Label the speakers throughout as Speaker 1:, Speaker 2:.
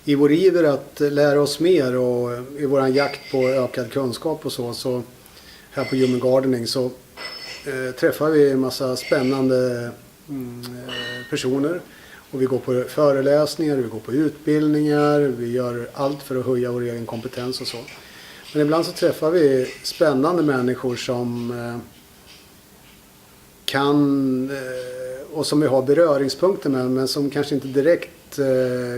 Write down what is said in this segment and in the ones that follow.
Speaker 1: i vår iver att lära oss mer och i våran jakt på ökad kunskap och så här på Human Gardening så träffar vi en massa spännande personer. Och vi går på föreläsningar, vi går på utbildningar, vi gör allt för att höja vår egen kompetens och så. Men ibland så träffar vi spännande människor som kan och som vi har beröringspunkter med, men som kanske inte direkt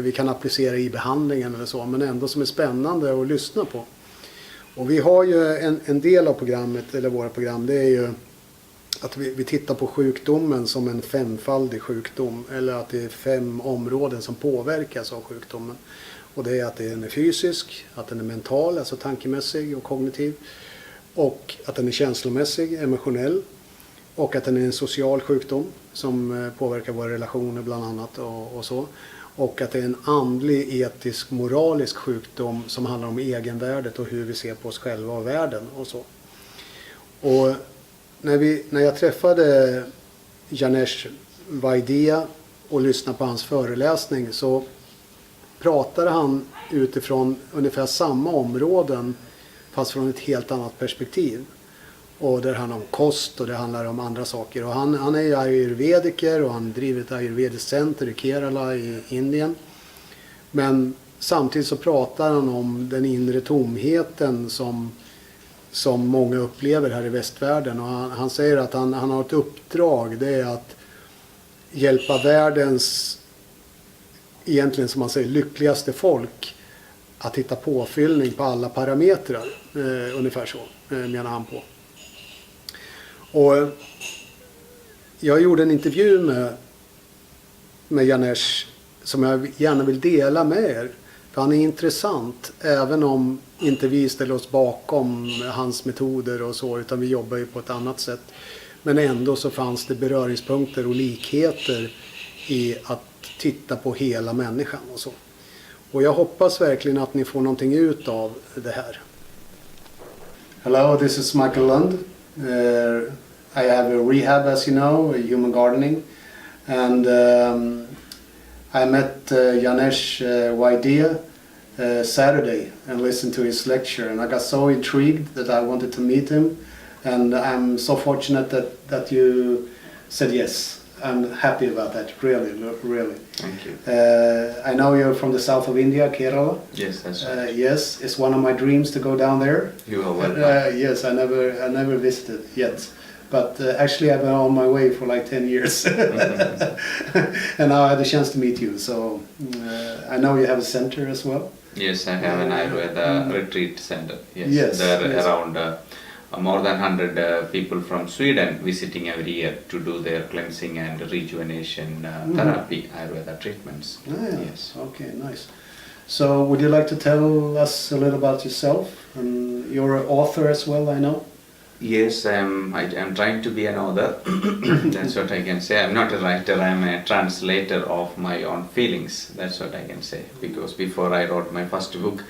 Speaker 1: vi kan applicera i behandlingen eller så, men ändå som är spännande att lyssna på. Och vi har ju en del av programmet, eller våra program, det är ju att vi tittar på sjukdomen som en femfaldig sjukdom, eller att det är 5 områden som påverkas av sjukdomen. Och det är att den är fysisk, att den är mental, alltså tankemässig och kognitiv, och att den är känslomässig, emotionell, och att den är en social sjukdom som påverkar våra relationer bland annat och så. Och att det är en andlig, etisk, moralisk sjukdom som handlar om egenvärdet och hur vi ser på oss själva och världen och så. Och när jag träffade Janesh Vaidya och lyssnade på hans föreläsning så pratade han utifrån ungefär samma områden fast från ett helt annat perspektiv. Och där handlar om kost och det handlar om andra saker. Och han är ju ayurvediker och han driver ett ayurvediskt center i Kerala i Indien. Men samtidigt så pratar han om den inre tomheten som många upplever här i västvärlden. Och han säger att han har ett uppdrag, det är att hjälpa världens, egentligen som man säger, lyckligaste folk att hitta påfyllning på alla parametrar. Ungefär så menar han på. Och jag gjorde en intervju med Janesh som jag gärna vill dela med er. För han är intressant, även om inte vi ställer oss bakom hans metoder och så, utan vi jobbar ju på ett annat sätt. Men ändå så fanns det beröringspunkter och likheter i att titta på hela människan och så. Och jag hoppas verkligen att ni får någonting ut av det här. Hello, this is Mikael Lund. I have a rehab, as you know, Human Gardening. And I met Janesh Vaidya Saturday and listened to his lecture. And I got so intrigued that I wanted to meet him. And I'm so fortunate that you said yes. I'm happy about that, really, really.
Speaker 2: Thank you.
Speaker 1: I know you're from the south of India, Kerala.
Speaker 2: Yes, that's right.
Speaker 1: Yes, it's one of my dreams to go down there.
Speaker 2: You are welcome.
Speaker 1: Yes, I never visited yet. But actually I've been on my way for like 10 years. And now I had a chance to meet you. So I know you have a center as well.
Speaker 2: Yes, I have an Ayurveda retreat center.
Speaker 1: Yes,
Speaker 2: there are
Speaker 1: yes.
Speaker 2: around more than 100 people from Sweden visiting every year to do their cleansing and rejuvenation therapy, Ayurveda treatments.
Speaker 1: Yeah.
Speaker 2: Yes.
Speaker 1: Okay, nice. So would you like to tell us a little about yourself? And you're an author as well, I know.
Speaker 2: Yes, I'm trying to be an author. That's what I can say. I'm not a writer, I'm a translator of my own feelings. That's what I can say. Because before I wrote my first book,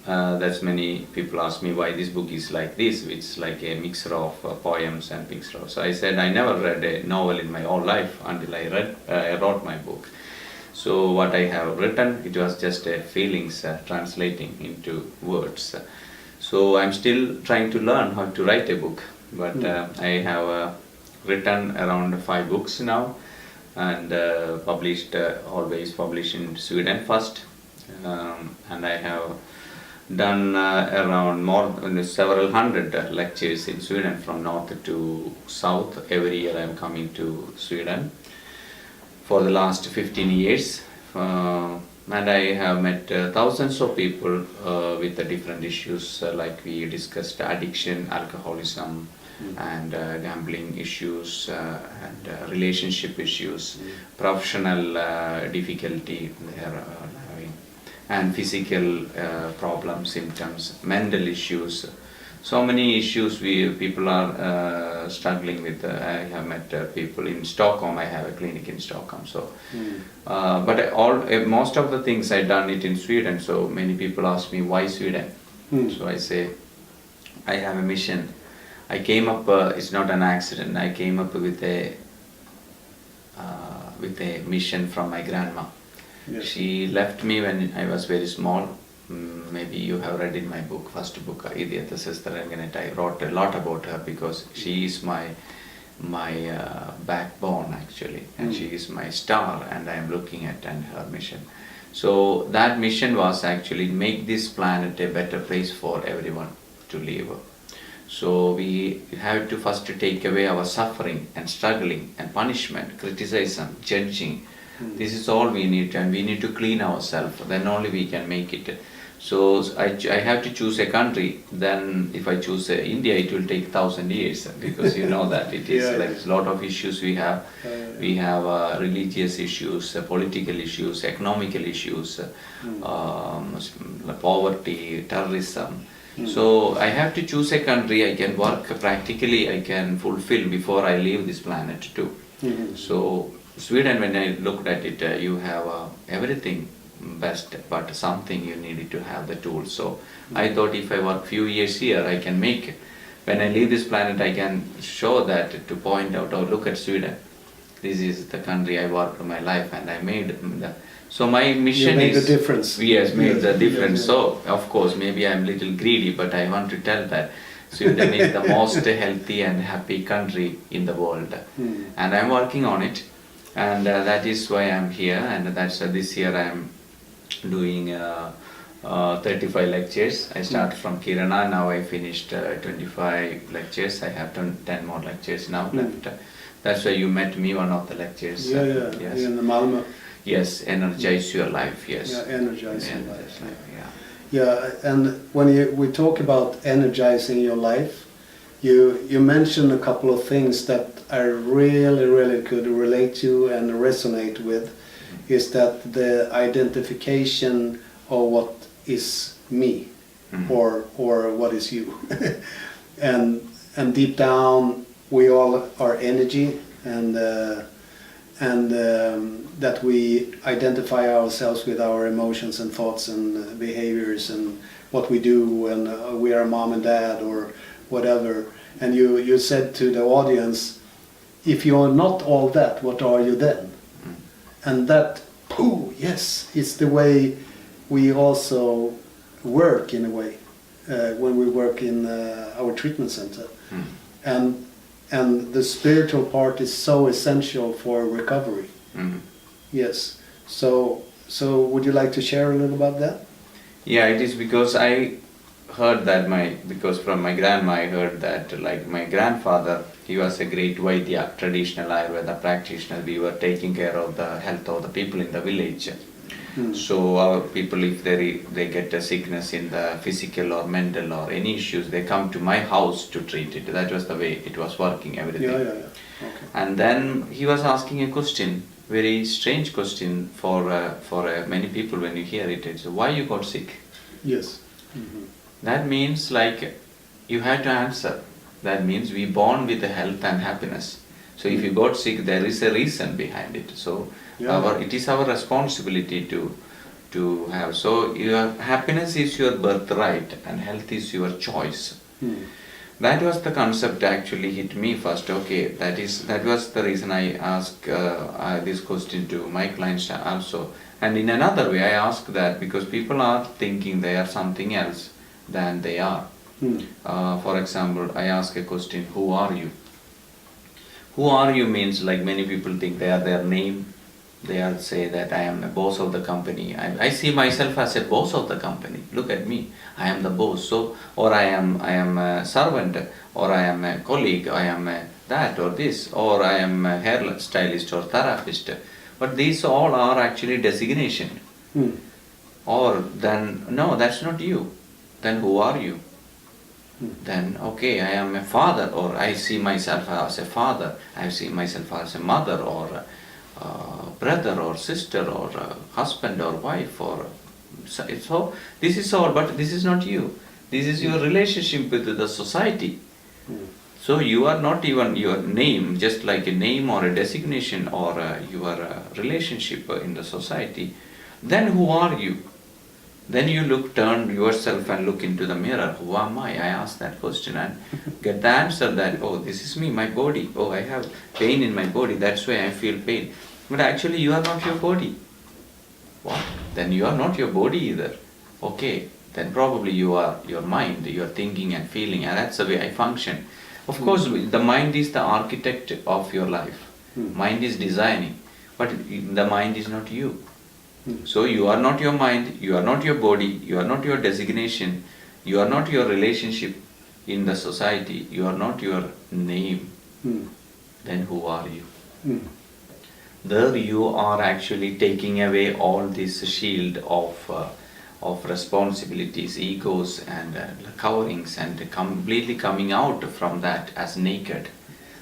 Speaker 2: that's many people ask me why this book is like this. It's like a mixture of poems and mixture of. So I said I never read a novel in my whole life until I wrote my book. So what I have written, it was just feelings translating into words. So I'm still trying to learn how to write a book, but I have written around 5 books now, and always published in Sweden first, and I have done around several hundred lectures in Sweden from north to south. Every year I'm coming to Sweden for the last 15 years. And I have met thousands of people with different issues, like we discussed addiction, alcoholism, and gambling issues, and relationship issues, professional difficulty they're having, and physical problems, symptoms, mental issues. So many issues people are struggling with. I have met people in Stockholm. I have a clinic in Stockholm. So, but most of the things I done it in Sweden. So many people ask me why Sweden. So I say I have a mission. I came up. It's not an accident. I came up with a mission from my grandma.
Speaker 3: Yes.
Speaker 2: She left me when I was very small. Maybe you have read in my book, first book, Idiyata Sister Ranganet. I wrote a lot about her because she is my backbone actually, and she is my star, and I am looking at and her mission. So that mission was actually make this planet a better place for everyone to live. So we have to first take away our suffering and struggling and punishment, criticism, judging. This is all we need, and we need to clean ourselves. Then only we can make it. So I have to choose a country. Then if I choose India, it will take 1,000 years because you know that it is like a lot of issues we have. We have religious issues, political issues, economical issues, poverty, terrorism. So I have to choose a country I can work practically, I can fulfill before I leave this planet too. So Sweden, when I looked at it, you have everything best, but something you needed to have the tools. So I thought if I work few years here, I can make it. When I leave this planet, I can show that, to point out, oh look at Sweden. This is the country I worked my life, and I made the. So my mission
Speaker 3: made
Speaker 2: is
Speaker 3: the difference.
Speaker 2: Yes, made the difference.
Speaker 3: Yes.
Speaker 2: So of course, maybe I'm a little greedy, but I want to tell that Sweden is the most healthy and happy country in the world, and I'm working on it, and that is why I'm here. And that's this year I'm doing 35 lectures. I start from Kirana. Now I finished 25 lectures. I have done 10 more lectures now left. That's why you met me one of the lectures.
Speaker 3: Yes. In the Malmö.
Speaker 2: Yes, energize your life. Yes.
Speaker 3: Yeah, energize your life.
Speaker 2: Yeah.
Speaker 3: Yeah, and when we talk about energizing your life, you mentioned a couple of things that I really could relate to and resonate with. Is that the identification of what is me, or what is you, and deep down we all are energy, and that we identify ourselves with our emotions and thoughts and behaviors and what we do, and we are mom and dad or whatever. And you said to the audience, if you are not all that, what are you then? And that, yes, it's the way we also work in a way when we work in our treatment center. And the spiritual part is so essential for recovery. Yes. So would you like to share a little about that?
Speaker 2: Yeah, it is because I heard that because from my grandma I heard that, like my grandfather, he was a great Vaidya, traditional Ayurveda practitioner. We were taking care of the health of the people in the village. So our people, if they get a sickness in the physical or mental or any issues, they come to my house to treat it. That was the way it was working, everything.
Speaker 3: Yeah. Okay.
Speaker 2: And then he was asking a question, very strange question for many people when you hear it. It's why you got sick?
Speaker 3: Yes.
Speaker 2: That means like you have to answer. That means we born with the health and happiness. So if you got sick, there is a reason behind it. So it is our responsibility to have. So your happiness is your birthright and health is your choice. That was the concept actually hit me first. Okay, that was the reason I asked this question to my clients also. And in another way, I ask that because people are thinking they are something else than they are. For example, I ask a question, who are you? Who are you means like many people think they are their name. They are say that I am a boss of the company. I see myself as a boss of the company. Look at me, I am the boss. So, or I am a servant, or I am a colleague, I am that or this, or I am a hair stylist or therapist. But these all are actually designation. Or then, no, that's not you. Then who are you? Then, okay, I am a father, or I see myself as a father, I see myself as a mother, or brother, or sister, or husband, or wife, or so. This is all, but this is not you. This is your relationship with the society. So you are not even your name, just like a name or a designation or your relationship in the society. Then who are you? Then you turn yourself and look into the mirror. Who am I? I ask that question and get the answer that, oh, this is me, my body. Oh, I have pain in my body. That's why I feel pain. But actually you are not your body. then you are not your body either. Okay, then probably you are your mind, you are thinking and feeling, and that's the way I function. Of course, the mind is the architect of your life. Mind is designing, but the mind is not you. So you are not your mind, you are not your body, you are not your designation, you are not your relationship in the society, you are not your name. Then who are you? There you are actually taking away all this shield of responsibilities, egos and coverings, and completely coming out from that as naked.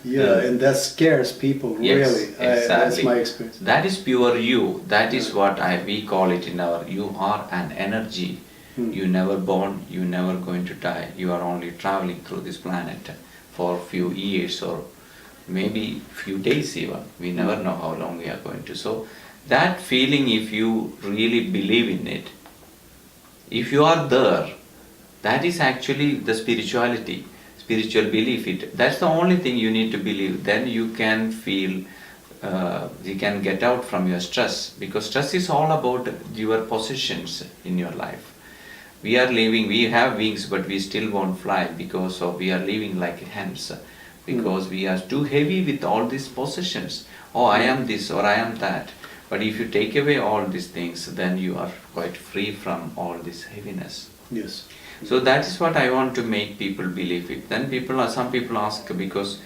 Speaker 3: Yeah, and that scares people,
Speaker 2: Yes,
Speaker 3: really.
Speaker 2: exactly.
Speaker 3: That's my experience.
Speaker 2: That is pure you. That is what we call it in our, you are an energy. You never born, you never going to die. You are only traveling through this planet for few years or maybe few days even. We never know how long we are going to. So that feeling, if you really believe in it, if you are there, that is actually the spirituality, spiritual belief. That's the only thing you need to believe. Then you can feel, you can get out from your stress, because stress is all about your possessions in your life. We are living, we have wings, but we still won't fly because of we are living like hens, because we are too heavy with all these possessions. Oh, I am this or I am that. But if you take away all these things, then you are quite free from all this heaviness.
Speaker 3: Yes.
Speaker 2: So that is what I want to make people believe it. Then some people ask, because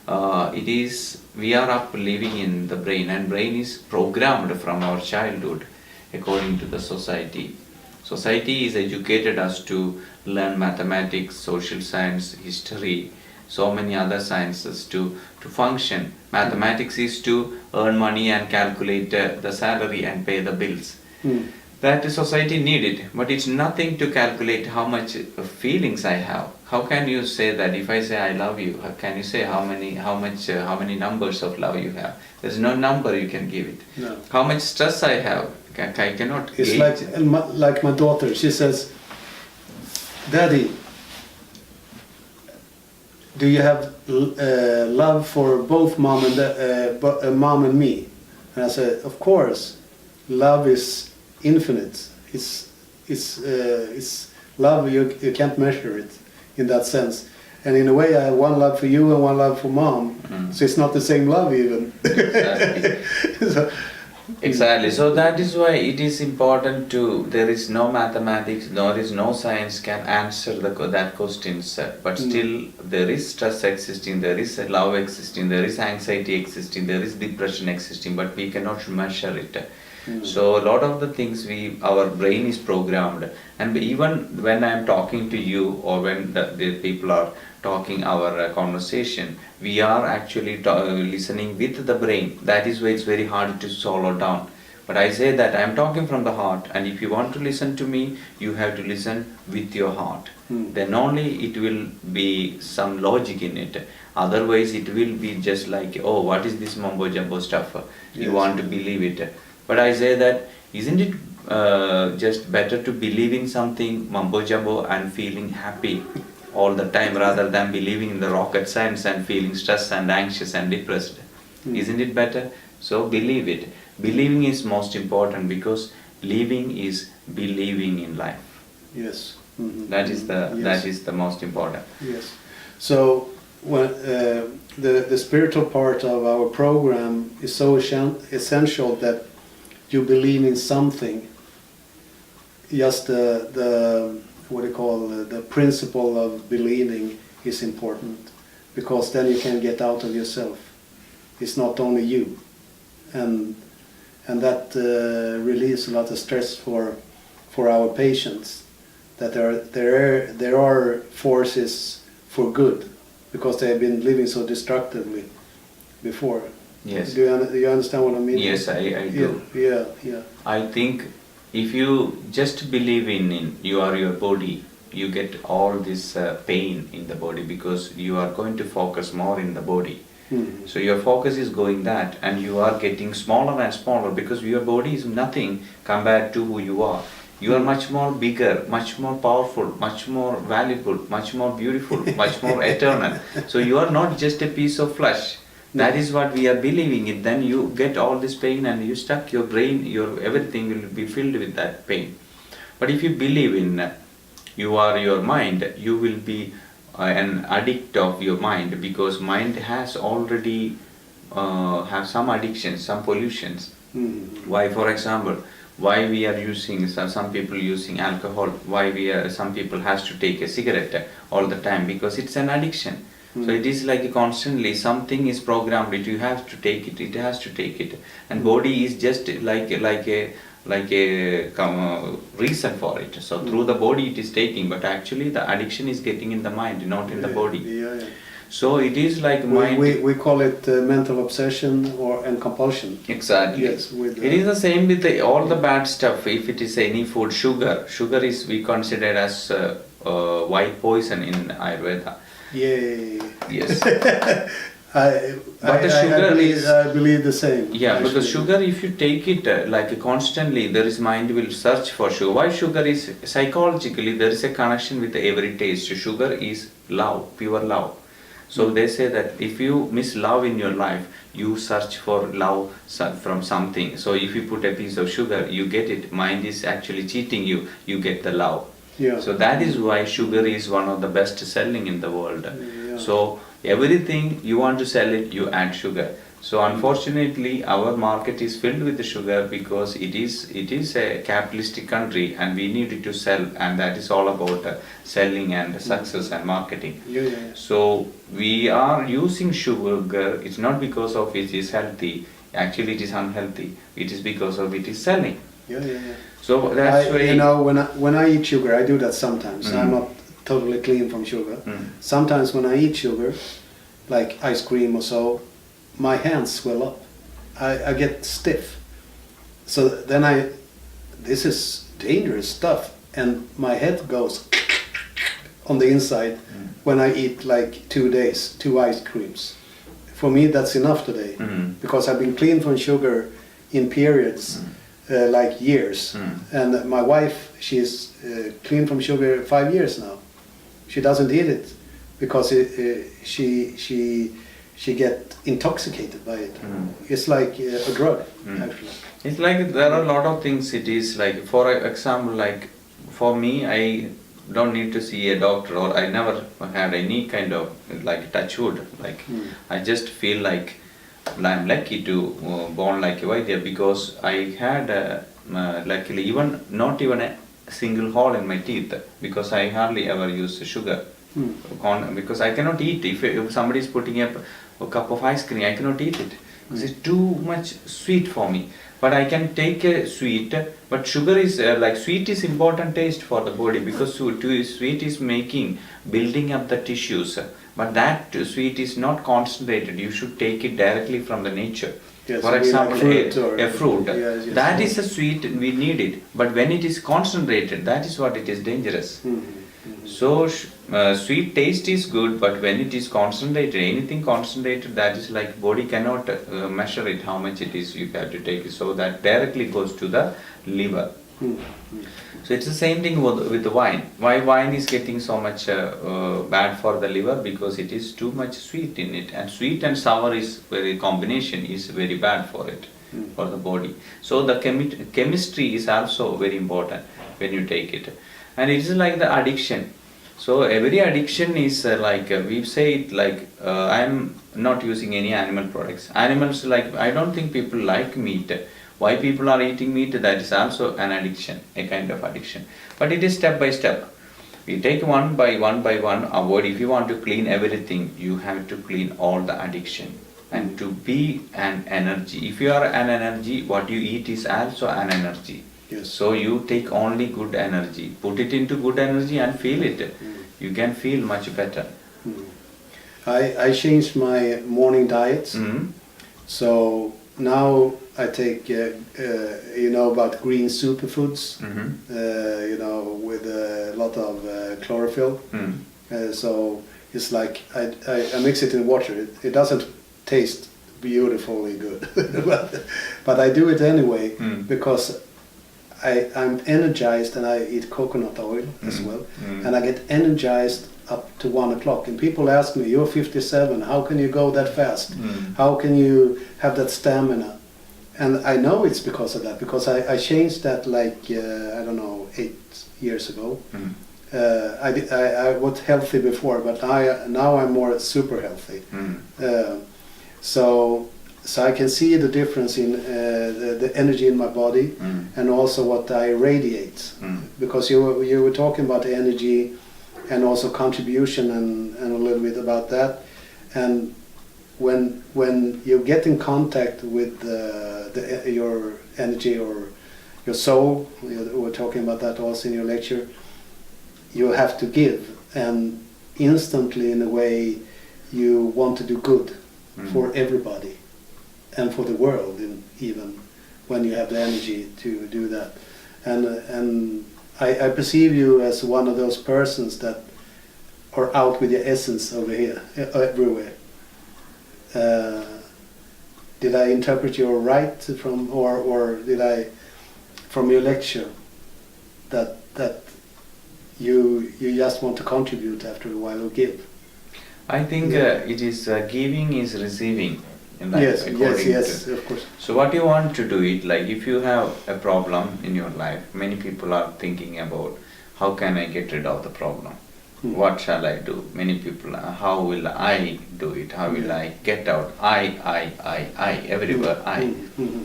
Speaker 2: we are up living in the brain, and brain is programmed from our childhood according to the society. Society is educated us to learn mathematics, social science, history, so many other sciences to function. Mathematics is to earn money and calculate the salary and pay the bills. That the society needed, but it's nothing to calculate how much feelings I have. How can you say that if I say I love you? How can you say how many numbers of love you have? There's no number you can give it.
Speaker 3: No.
Speaker 2: How much stress I have? I cannot
Speaker 3: It's
Speaker 2: gauge it.
Speaker 3: like my daughter. She says, "Daddy, do you have love for both mom and me?" And I said, "Of course. Love is infinite. It's love. You can't measure it in that sense. And in a way, I have one love for you and one love for mom. So it's not the same love even."
Speaker 2: Exactly. Exactly. So that is why it is important to. There is no mathematics, there is no science can answer that questions. But still, there is stress existing, there is love existing, there is anxiety existing, there is depression existing. But we cannot measure it. So a lot of the things our brain is programmed, and even when I am talking to you or when the people are talking our conversation, we are actually listening with the brain. That is why it's very hard to swallow down. But I say that I am talking from the heart, and if you want to listen to me, you have to listen with your heart. Then only it will be some logic in it. Otherwise it will be just like, oh, what is this mumbo jumbo stuff? You want to believe it. But I say that, isn't it just better to believe in something mumbo jumbo and feeling happy all the time, rather than believing in the rocket science and feeling stressed and anxious and depressed? Isn't it better? So believe it. Believing is most important, because living is believing in life.
Speaker 3: Yes.
Speaker 2: That is the most important.
Speaker 3: Yes. So when the spiritual part of our program is so essential that you believe in something. Just the what do you call the principle of believing is important, because then you can get out of yourself. It's not only you, and that relieves a lot of stress for our patients. That there are forces for good, because they have been living so destructively before.
Speaker 2: Yes.
Speaker 3: Do you understand what I mean?
Speaker 2: Yes, I do.
Speaker 3: Yeah.
Speaker 2: I think if you just believe in you are your body, you get all this pain in the body, because you are going to focus more in the body. So your focus is going that, and you are getting smaller and smaller, because your body is nothing compared to who you are. You are much more bigger, much more powerful, much more valuable, much more beautiful, much more eternal. So you are not just a piece of flesh. That is what we are believing it. Then you get all this pain and you stuck your brain, your everything will be filled with that pain. But if you believe in you are your mind, you will be an addict of your mind, because mind has already have some addictions, some pollutions. Why, for example, why we are using some people using alcohol, why some people has to take a cigarette all the time, because it's an addiction. So it is like constantly something is programmed it, you have to take it, it has to take it, and body is just like a reason for it. So through the body it is taking, but actually the addiction is getting in the mind, not in the body.
Speaker 3: Yeah.
Speaker 2: So it is like mind.
Speaker 3: We call it mental obsession and compulsion.
Speaker 2: Exactly.
Speaker 3: Yes,
Speaker 2: it is the same with all the bad stuff. If it is any food, sugar is we consider as white poison in Ayurveda.
Speaker 3: Yay.
Speaker 2: Yes.
Speaker 3: I believe the same.
Speaker 2: Yeah,
Speaker 3: actually.
Speaker 2: because sugar, if you take it like constantly, there is mind will search for sugar. Why sugar is psychologically there is a connection with every taste. Sugar is love, pure love. So they say that if you miss love in your life, you search for love from something. So if you put a piece of sugar, you get it. Mind is actually cheating you. You get the love.
Speaker 3: Yeah.
Speaker 2: So that is why sugar is one of the best selling in the world.
Speaker 3: Yeah.
Speaker 2: So everything you want to sell it, you add sugar. So unfortunately, our market is filled with the sugar because it is a capitalistic country and we need it to sell, and that is all about selling and success and marketing.
Speaker 3: Yeah.
Speaker 2: So we are using sugar. It's not because of it is healthy. Actually, it is unhealthy. It is because of it is selling.
Speaker 3: Yeah.
Speaker 2: So that's why
Speaker 3: when I eat sugar, I do that sometimes. I'm not totally clean from sugar. Sometimes when I eat sugar, like ice cream or so, my hands swell up. I get stiff. So then this is dangerous stuff, and my head goes on the inside when I eat like 2 days, 2 ice creams. For me, that's enough today, because I've been clean from sugar in periods. Like years, and my wife, she's clean from sugar 5 years now. She doesn't eat it because she get intoxicated by it. It's like a drug, actually.
Speaker 2: It's like there are a lot of things. It is like, for example, like for me, I don't need to see a doctor, or I never had any kind of like touch wood. Like I just feel like I'm lucky to born like a Vaidya, because I had luckily not even a single hole in my teeth, because I hardly ever use sugar. Because I cannot eat. If somebody is putting up a cup of ice cream, I cannot eat it because it's too much sweet for me. But I can take a sweet, but sugar is like sweet is important taste for the body, because sweet is building up the tissues. But that sweet is not concentrated. You should take it directly from the nature.
Speaker 3: Yes,
Speaker 2: for example,
Speaker 3: like
Speaker 2: a fruit.
Speaker 3: Yes,
Speaker 2: that is a sweet, we need it. But when it is concentrated, that is what it is dangerous. So sweet taste is good, but when it is concentrated, anything concentrated, that is like body cannot measure it how much it is you have to take it. So that directly goes to the liver. So it's the same thing with the wine. Why wine is getting so much bad for the liver? Because it is too much sweet in it, and sweet and sour combination is very bad for it, for the body. So the chemistry is also very important when you take it, and it is like the addiction. So every addiction is we say it like I am not using any animal products. Animals, like I don't think people like meat. Why people are eating meat, that is also an addiction, a kind of addiction. But it is step by step. We take one by one, avoid. If you want to clean everything, you have to clean all the addiction. And to be an energy. If you are an energy, what you eat is also an energy.
Speaker 3: Yes.
Speaker 2: So you take only good energy. Put it into good energy and feel it. You can feel much better.
Speaker 3: I changed my morning diets. So now I take, about green superfoods, with a lot of chlorophyll. So it's like I mix it in water. It doesn't taste beautifully good, but I do it anyway because I'm energized, and I eat coconut oil as well, and I get energized up to 1 o'clock. And people ask me, "You're 57. How can you go that fast? How can you have that stamina?" And I know it's because of that, because I changed that like I don't know, 8 years ago. I was healthy before, but now I'm more super healthy. So I can see the difference in the energy in my body, and also what I radiate. Because you were talking about the energy and also contribution and a little bit about that. And when you get in contact with your energy or your soul, we were talking about that also in your lecture, you have to give, and instantly in a way you want to do good for everybody and for the world, even when you have the energy to do that. And I perceive you as one of those persons that are out with your essence over here, everywhere. Did I interpret you right from, or did I, from your lecture, that you just want to contribute after a while or give?
Speaker 2: I think it is giving is receiving. In life,
Speaker 3: yes, of course.
Speaker 2: So what you want to do it, like if you have a problem in your life, many people are thinking about how can I get rid of the problem? What shall I do? Many people, how will I do it? How will I get out? I, everywhere I.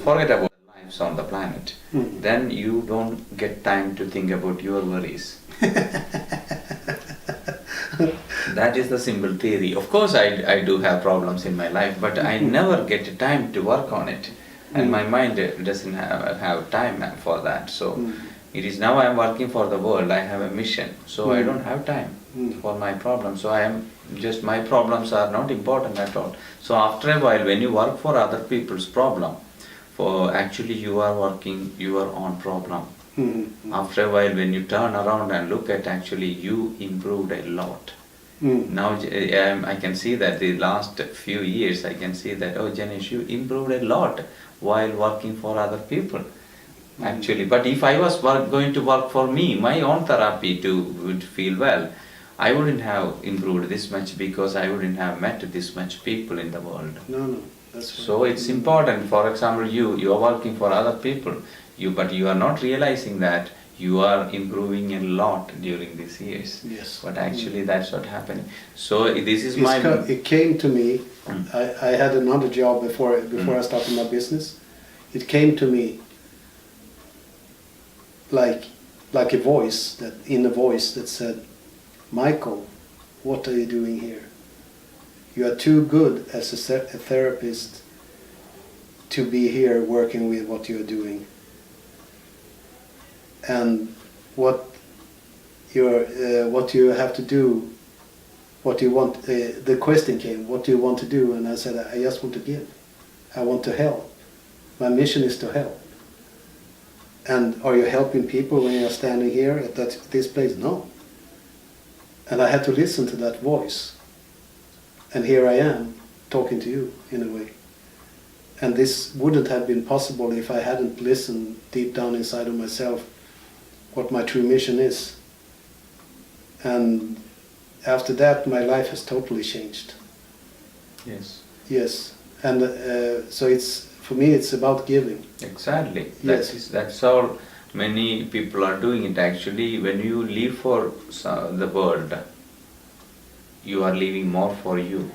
Speaker 2: Forget about the lives on the planet. Then you don't get time to think about your worries. That is the simple theory. Of course I do have problems in my life, but I never get time to work on it. And my mind doesn't have time for that. So it is now I am working for the world, I have a mission. So I don't have time for my problems. So my problems are not important at all. So after a while, when you work for other people's problem, actually you are working your own problem. After a while, when you turn around and look at, actually you improved a lot. Now I can see that the last few years I can see that, oh Janesh, you improved a lot while working for other people. Actually, but if I was going to work for me, my own therapy would feel well, I wouldn't have improved this much, because I wouldn't have met this much people in the world.
Speaker 3: No, that's right.
Speaker 2: So it's important. For example, you are working for other people, but you are not realizing that you are improving a lot during these years.
Speaker 3: Yes.
Speaker 2: But actually that's what happened. So this is
Speaker 3: it came to me. I had another job before I started my business. It came to me like a voice, that inner voice that said, "Michael, what are you doing here? You are too good as a therapist to be here working with what you are doing. And what you have to do, what you want." The question came, "What do you want to do?" And I said, "I just want to give. I want to help. My mission is to help." "And are you helping people when you're standing here at this place?" "No." And I had to listen to that voice. And here I am, talking to you in a way. And this wouldn't have been possible if I hadn't listened deep down inside of myself what my true mission is. And after that, my life has totally changed.
Speaker 2: Yes.
Speaker 3: Yes. And so for me, it's about giving.
Speaker 2: Exactly.
Speaker 3: Yes.
Speaker 2: That's all many people are doing it. Actually, when you live for the world, you are living more for you.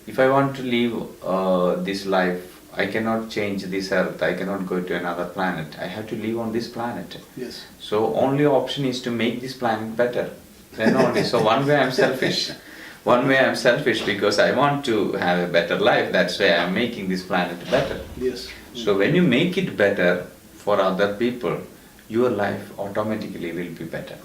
Speaker 2: If I want to live this life, I cannot change this earth, I cannot go to another planet. I have to live on this planet.
Speaker 3: Yes.
Speaker 2: So only option is to make this planet better. Then only. So one way I'm selfish. One way I'm selfish because I want to have a better life. That's why I'm making this planet better.
Speaker 3: Yes.
Speaker 2: So when you make it better for other people, your life automatically will be better.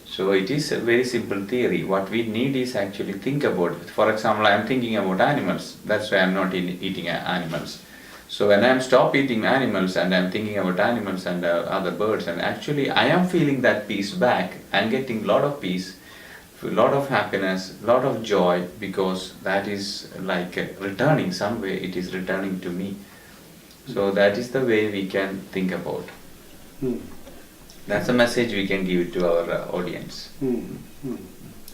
Speaker 2: So it is a very simple theory. What we need is actually think about it. For example, I am thinking about animals. That's why I am not eating animals. So when I am stop eating animals and I am thinking about animals and other birds, and actually I am feeling that peace back. I am getting a lot of peace, a lot of happiness, a lot of joy, because that is like returning some way. It is returning to me. So that is the way we can think about.
Speaker 3: Mm.
Speaker 2: That's a message we can give to our audience.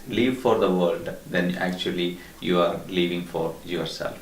Speaker 2: Live for the world, then actually you are living for yourself.